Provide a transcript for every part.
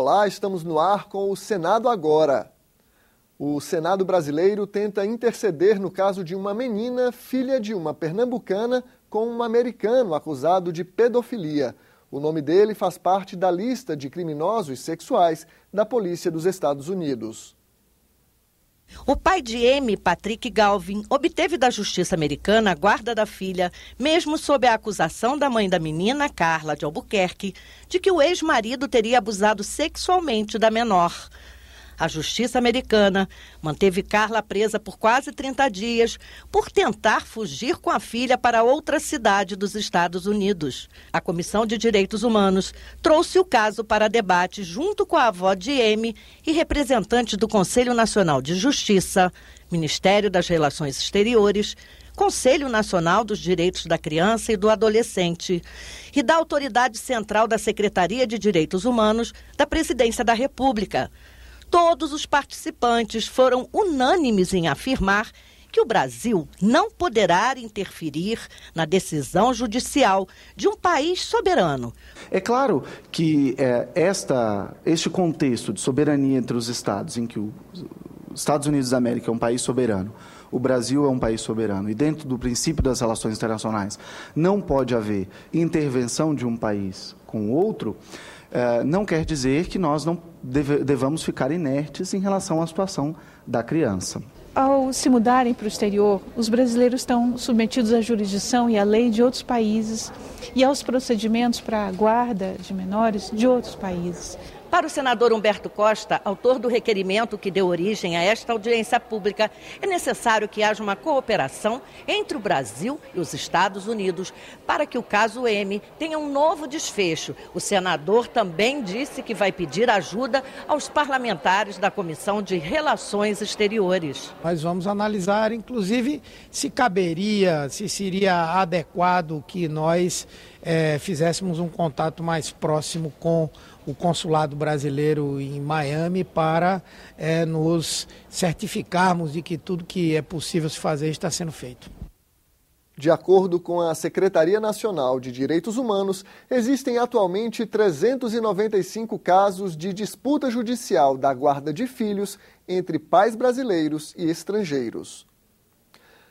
Olá, estamos no ar com o Senado Agora. O Senado brasileiro tenta interceder no caso de uma menina, filha de uma pernambucana, com um americano acusado de pedofilia. O nome dele faz parte da lista de criminosos sexuais da Polícia dos Estados Unidos. O pai de Amy, Patrick Galvin, obteve da justiça americana a guarda da filha, mesmo sob a acusação da mãe da menina, Carla de Albuquerque, de que o ex-marido teria abusado sexualmente da menor. A justiça americana manteve Carla presa por quase 30 dias por tentar fugir com a filha para outra cidade dos Estados Unidos. A Comissão de Direitos Humanos trouxe o caso para debate junto com a avó de Amy e representantes do Conselho Nacional de Justiça, Ministério das Relações Exteriores, Conselho Nacional dos Direitos da Criança e do Adolescente e da Autoridade Central da Secretaria de Direitos Humanos da Presidência da República. Todos os participantes foram unânimes em afirmar que o Brasil não poderá interferir na decisão judicial de um país soberano. É claro que este contexto de soberania entre os estados, em que os Estados Unidos da América é um país soberano, o Brasil é um país soberano, e dentro do princípio das relações internacionais não pode haver intervenção de um país com o outro, não quer dizer que nós não devamos ficar inertes em relação à situação da criança. Ao se mudarem para o exterior, os brasileiros estão submetidos à jurisdição e à lei de outros países e aos procedimentos para a guarda de menores de outros países. Para o senador Humberto Costa, autor do requerimento que deu origem a esta audiência pública, é necessário que haja uma cooperação entre o Brasil e os Estados Unidos para que o caso M tenha um novo desfecho. O senador também disse que vai pedir ajuda aos parlamentares da Comissão de Relações Exteriores. Nós vamos analisar, inclusive, se seria adequado que nós fizéssemos um contato mais próximo com o consulado brasileiro em Miami para nos certificarmos de que tudo que é possível se fazer está sendo feito. De acordo com a Secretaria Nacional de Direitos Humanos, existem atualmente 395 casos de disputa judicial da guarda de filhos entre pais brasileiros e estrangeiros.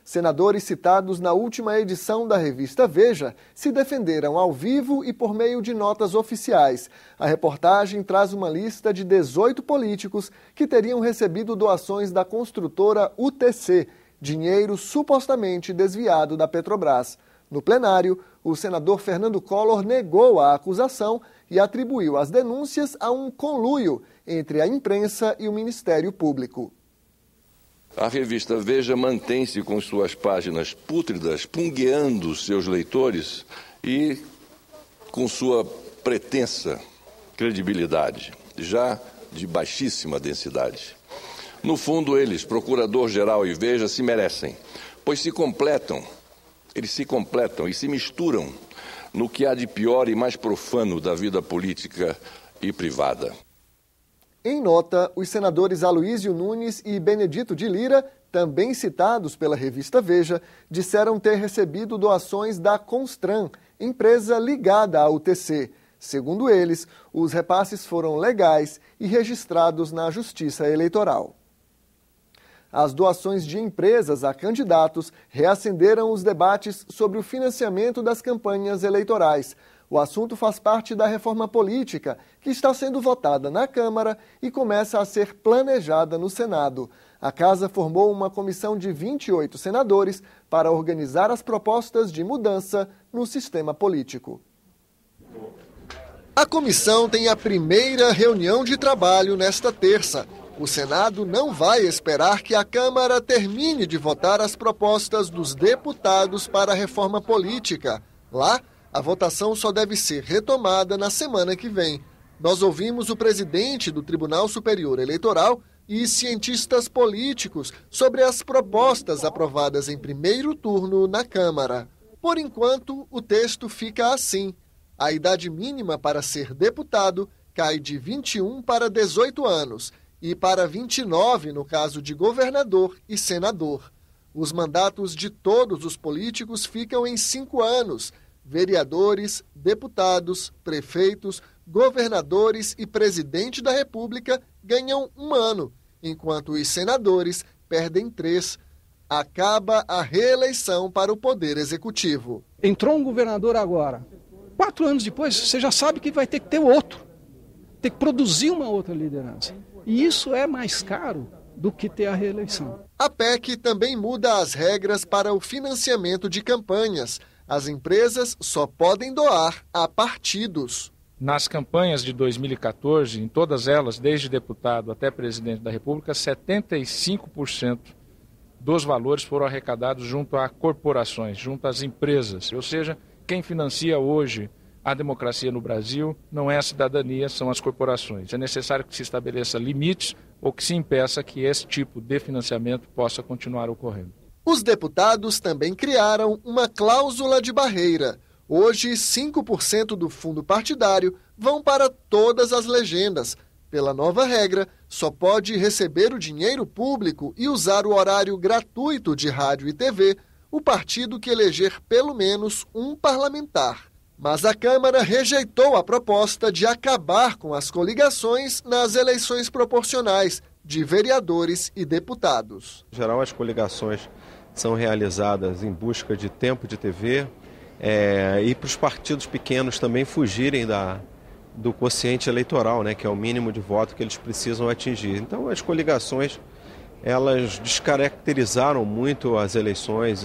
Senadores citados na última edição da revista Veja se defenderam ao vivo e por meio de notas oficiais. A reportagem traz uma lista de 18 políticos que teriam recebido doações da construtora UTC, dinheiro supostamente desviado da Petrobras. No plenário, o senador Fernando Collor negou a acusação e atribuiu as denúncias a um conluio entre a imprensa e o Ministério Público. A revista Veja mantém-se com suas páginas pútridas, pungueando seus leitores e com sua pretensa credibilidade, já de baixíssima densidade. No fundo, eles, Procurador-Geral e Veja, se merecem, pois eles se completam e se misturam no que há de pior e mais profano da vida política e privada. Em nota, os senadores Aloísio Nunes e Benedito de Lira, também citados pela revista Veja, disseram ter recebido doações da Constran, empresa ligada à UTC. Segundo eles, os repasses foram legais e registrados na Justiça Eleitoral. As doações de empresas a candidatos reacenderam os debates sobre o financiamento das campanhas eleitorais. O assunto faz parte da reforma política, que está sendo votada na Câmara e começa a ser planejada no Senado. A Casa formou uma comissão de 28 senadores para organizar as propostas de mudança no sistema político. A comissão tem a primeira reunião de trabalho nesta terça. O Senado não vai esperar que a Câmara termine de votar as propostas dos deputados para a reforma política. Lá, a votação só deve ser retomada na semana que vem. Nós ouvimos o presidente do Tribunal Superior Eleitoral e cientistas políticos sobre as propostas aprovadas em primeiro turno na Câmara. Por enquanto, o texto fica assim. A idade mínima para ser deputado cai de 21 para 18 anos e para 29 no caso de governador e senador. Os mandatos de todos os políticos ficam em 5 anos. Vereadores, deputados, prefeitos, governadores e presidente da República ganham 1 ano, enquanto os senadores perdem 3. Acaba a reeleição para o Poder Executivo. Entrou um governador agora. 4 anos depois, você já sabe que vai ter que ter outro. Ter que produzir uma outra liderança. E isso é mais caro do que ter a reeleição. A PEC também muda as regras para o financiamento de campanhas. As empresas só podem doar a partidos. Nas campanhas de 2014, em todas elas, desde deputado até presidente da República, 75% dos valores foram arrecadados junto a corporações, junto às empresas. Ou seja, quem financia hoje a democracia no Brasil não é a cidadania, são as corporações. É necessário que se estabeleça limites ou que se impeça que esse tipo de financiamento possa continuar ocorrendo. Os deputados também criaram uma cláusula de barreira. Hoje, 5% do fundo partidário vão para todas as legendas. Pela nova regra, só pode receber o dinheiro público e usar o horário gratuito de rádio e TV o partido que eleger pelo menos um parlamentar. Mas a Câmara rejeitou a proposta de acabar com as coligações nas eleições proporcionais de vereadores e deputados. Em geral, as coligações são realizadas em busca de tempo de TV e para os partidos pequenos também fugirem do quociente eleitoral, que é o mínimo de voto que eles precisam atingir. Então, as coligações, elas descaracterizaram muito as eleições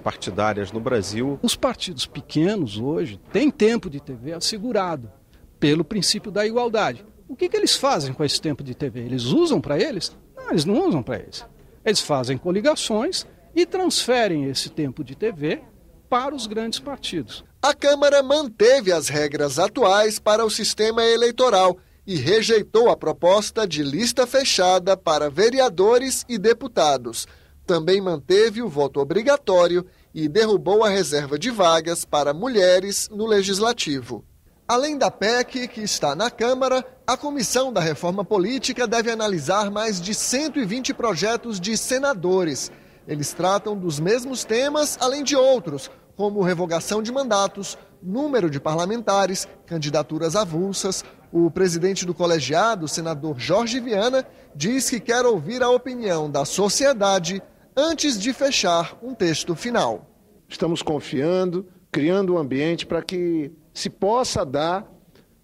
partidárias no Brasil. Os partidos pequenos hoje têm tempo de TV assegurado pelo princípio da igualdade. O que eles fazem com esse tempo de TV? Eles usam para eles? Não, eles não usam para eles. Eles fazem coligações e transferem esse tempo de TV para os grandes partidos. A Câmara manteve as regras atuais para o sistema eleitoral e rejeitou a proposta de lista fechada para vereadores e deputados. Também manteve o voto obrigatório e derrubou a reserva de vagas para mulheres no Legislativo. Além da PEC, que está na Câmara, a Comissão da Reforma Política deve analisar mais de 120 projetos de senadores. Eles tratam dos mesmos temas, além de outros, como revogação de mandatos, número de parlamentares, candidaturas avulsas. O presidente do colegiado, o senador Jorge Viana, diz que quer ouvir a opinião da sociedade antes de fechar um texto final. Estamos confiando, criando um ambiente para que se possa dar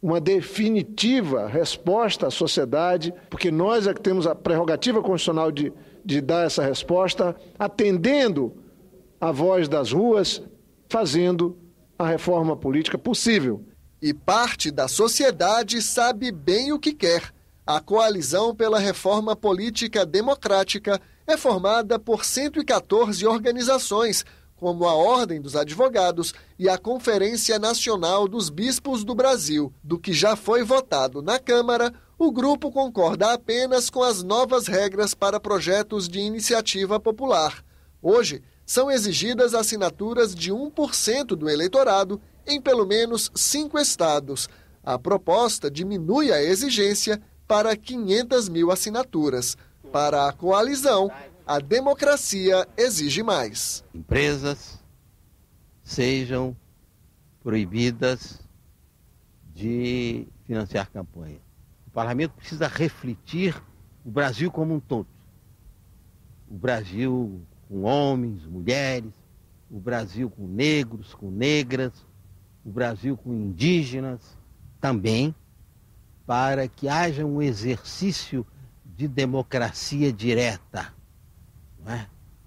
uma definitiva resposta à sociedade, porque nós é que temos a prerrogativa constitucional de dar essa resposta, atendendo a voz das ruas, fazendo a reforma política possível. E parte da sociedade sabe bem o que quer. A Coalizão pela Reforma Política Democrática é formada por 114 organizações, como a Ordem dos Advogados e a Conferência Nacional dos Bispos do Brasil. Do que já foi votado na Câmara, o grupo concorda apenas com as novas regras para projetos de iniciativa popular. Hoje, são exigidas assinaturas de 1% do eleitorado em pelo menos 5 estados. A proposta diminui a exigência para 500 mil assinaturas. Para a coalizão, a democracia exige mais. Empresas sejam proibidas de financiar campanha. O parlamento precisa refletir o Brasil como um todo. O Brasil com homens, mulheres, o Brasil com negros, com negras, o Brasil com indígenas também, para que haja um exercício de democracia direta,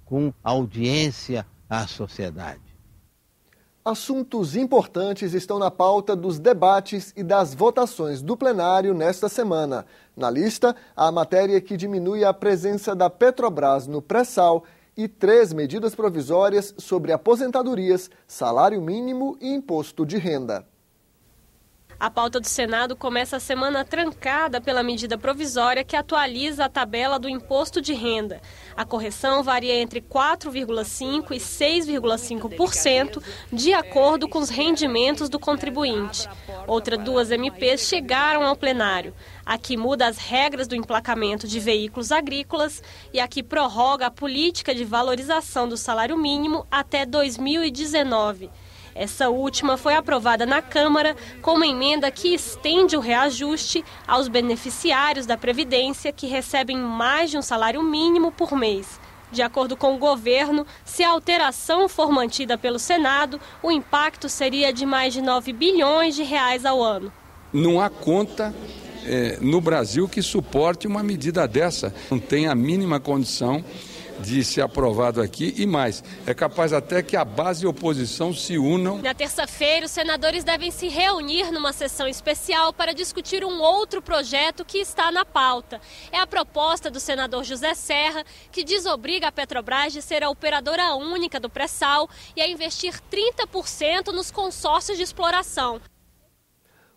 com audiência à sociedade. Assuntos importantes estão na pauta dos debates e das votações do plenário nesta semana. Na lista, a matéria que diminui a presença da Petrobras no pré-sal e 3 medidas provisórias sobre aposentadorias, salário mínimo e imposto de renda. A pauta do Senado começa a semana trancada pela medida provisória que atualiza a tabela do imposto de renda. A correção varia entre 4,5% e 6,5% de acordo com os rendimentos do contribuinte. Outras 2 MPs chegaram ao plenário. A que muda as regras do emplacamento de veículos agrícolas e a que prorroga a política de valorização do salário mínimo até 2019. Essa última foi aprovada na Câmara com uma emenda que estende o reajuste aos beneficiários da Previdência que recebem mais de um salário mínimo por mês. De acordo com o governo, se a alteração for mantida pelo Senado, o impacto seria de mais de 9 bilhões de reais ao ano. Não há conta no Brasil que suporte uma medida dessa. Não tem a mínima condição de ser aprovado aqui e mais, é capaz até que a base e a oposição se unam. Na terça-feira, os senadores devem se reunir numa sessão especial para discutir um outro projeto que está na pauta. É a proposta do senador José Serra, que desobriga a Petrobras de ser a operadora única do pré-sal e a investir 30% nos consórcios de exploração.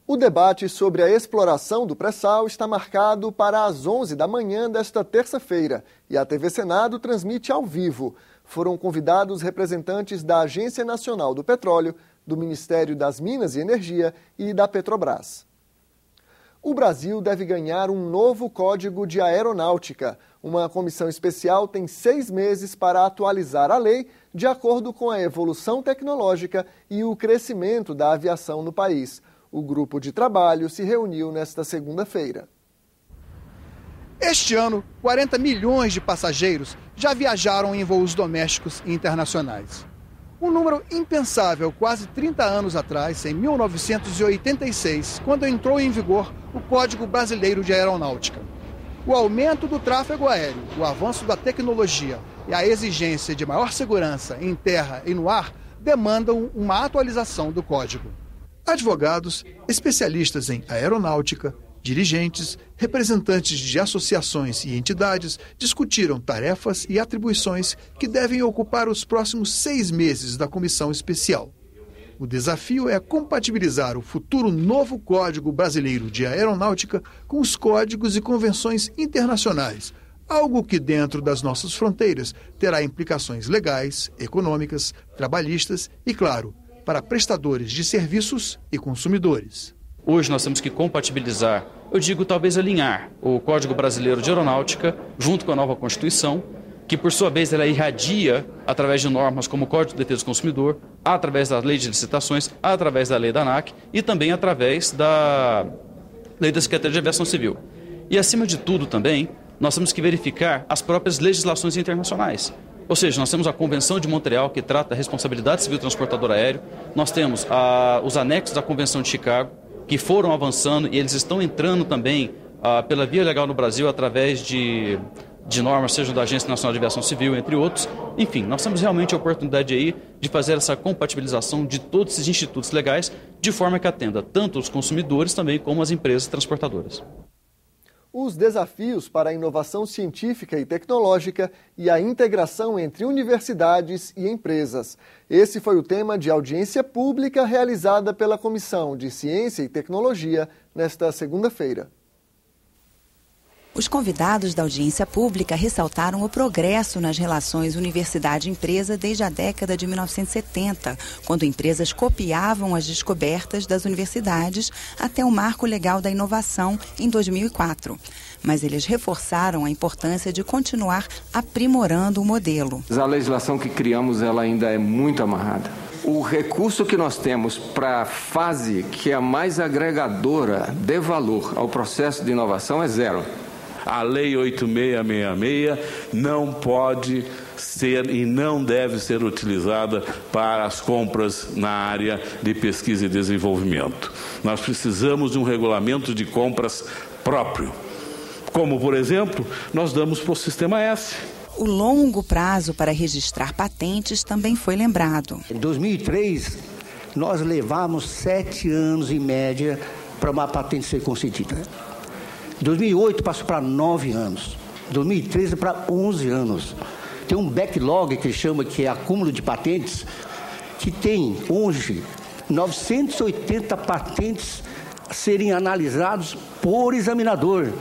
O debate sobre a exploração do pré-sal está marcado para as 11 da manhã desta terça-feira e a TV Senado transmite ao vivo. Foram convidados representantes da Agência Nacional do Petróleo, do Ministério das Minas e Energia e da Petrobras. O Brasil deve ganhar um novo Código de Aeronáutica. Uma comissão especial tem 6 meses para atualizar a lei de acordo com a evolução tecnológica e o crescimento da aviação no país. O grupo de trabalho se reuniu nesta segunda-feira. Este ano, 40 milhões de passageiros já viajaram em voos domésticos e internacionais. Um número impensável quase 30 anos atrás, em 1986, quando entrou em vigor o Código Brasileiro de Aeronáutica. O aumento do tráfego aéreo, o avanço da tecnologia e a exigência de maior segurança em terra e no ar demandam uma atualização do código. Advogados, especialistas em aeronáutica, dirigentes, representantes de associações e entidades discutiram tarefas e atribuições que devem ocupar os próximos 6 meses da comissão especial. O desafio é compatibilizar o futuro novo Código Brasileiro de Aeronáutica com os códigos e convenções internacionais, algo que dentro das nossas fronteiras terá implicações legais, econômicas, trabalhistas e, claro, para prestadores de serviços e consumidores. Hoje nós temos que compatibilizar, eu digo talvez alinhar, o Código Brasileiro de Aeronáutica junto com a nova Constituição, que por sua vez ela irradia através de normas como o Código de Defesa do Consumidor, através da Lei de Licitações, através da Lei da ANAC e também através da Lei da Secretaria de Aviação Civil. E acima de tudo também, nós temos que verificar as próprias legislações internacionais. Ou seja, nós temos a Convenção de Montreal, que trata a responsabilidade civil do transportador aéreo. Nós temos os anexos da Convenção de Chicago, que foram avançando e eles estão entrando também pela via legal no Brasil através de normas, sejam da Agência Nacional de Aviação Civil, entre outros. Enfim, nós temos realmente a oportunidade aí de fazer essa compatibilização de todos esses institutos legais, de forma que atenda tanto os consumidores também como as empresas transportadoras. Os desafios para a inovação científica e tecnológica e a integração entre universidades e empresas. Esse foi o tema de audiência pública realizada pela Comissão de Ciência e Tecnologia nesta segunda-feira. Os convidados da audiência pública ressaltaram o progresso nas relações universidade-empresa desde a década de 1970, quando empresas copiavam as descobertas das universidades até o Marco Legal da Inovação em 2004. Mas eles reforçaram a importância de continuar aprimorando o modelo. A legislação que criamos ela ainda é muito amarrada. O recurso que nós temos para a fase que é a mais agregadora de valor ao processo de inovação é zero. A Lei 8666 não pode ser e não deve ser utilizada para as compras na área de pesquisa e desenvolvimento. Nós precisamos de um regulamento de compras próprio, como, por exemplo, nós damos para o Sistema S. O longo prazo para registrar patentes também foi lembrado. Em 2003, nós levamos 7 anos em média para uma patente ser concedida. Em 2008 passou para 9 anos, em 2013 para 11 anos. Tem um backlog que chama que é acúmulo de patentes, que tem hoje 980 patentes a serem analisados por examinador.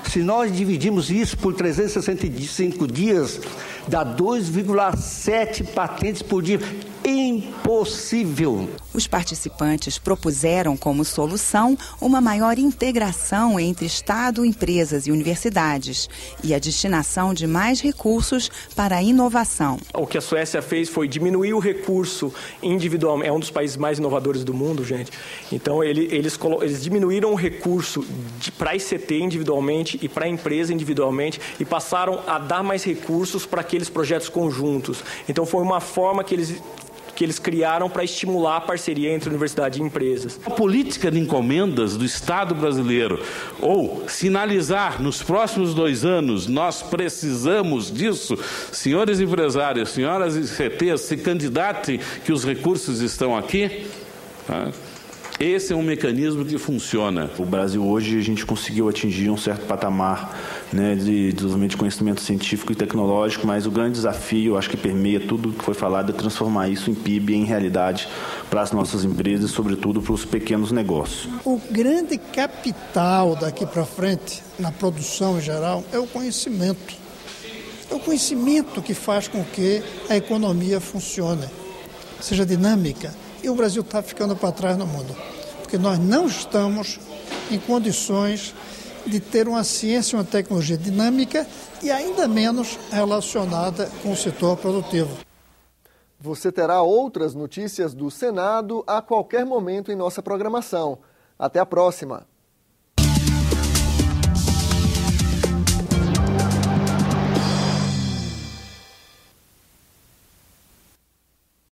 Se nós dividimos isso por 365 dias, dá 2,7 patentes por dia. Impossível! Os participantes propuseram como solução uma maior integração entre Estado, empresas e universidades e a destinação de mais recursos para a inovação. O que a Suécia fez foi diminuir o recurso individual. É um dos países mais inovadores do mundo, gente. Então, eles diminuíram o recurso para a ICT individualmente e para a empresa individualmente e passaram a dar mais recursos para aqueles projetos conjuntos. Então, foi uma forma que eles criaram para estimular a parceria entre universidade e empresas. A política de encomendas do Estado brasileiro, ou sinalizar nos próximos 2 anos, nós precisamos disso, senhores empresários, senhoras ICTs, se candidatem que os recursos estão aqui, tá? Esse é um mecanismo que funciona. O Brasil hoje, a gente conseguiu atingir um certo patamar, né, de desenvolvimento de conhecimento científico e tecnológico, mas o grande desafio, acho que permeia tudo que foi falado, é transformar isso em PIB, em realidade, para as nossas empresas e, sobretudo, para os pequenos negócios. O grande capital daqui para frente, na produção em geral, é o conhecimento. É o conhecimento que faz com que a economia funcione, seja dinâmica. E o Brasil está ficando para trás no mundo, porque nós não estamos em condições de ter uma ciência, uma tecnologia dinâmica e ainda menos relacionada com o setor produtivo. Você terá outras notícias do Senado a qualquer momento em nossa programação. Até a próxima!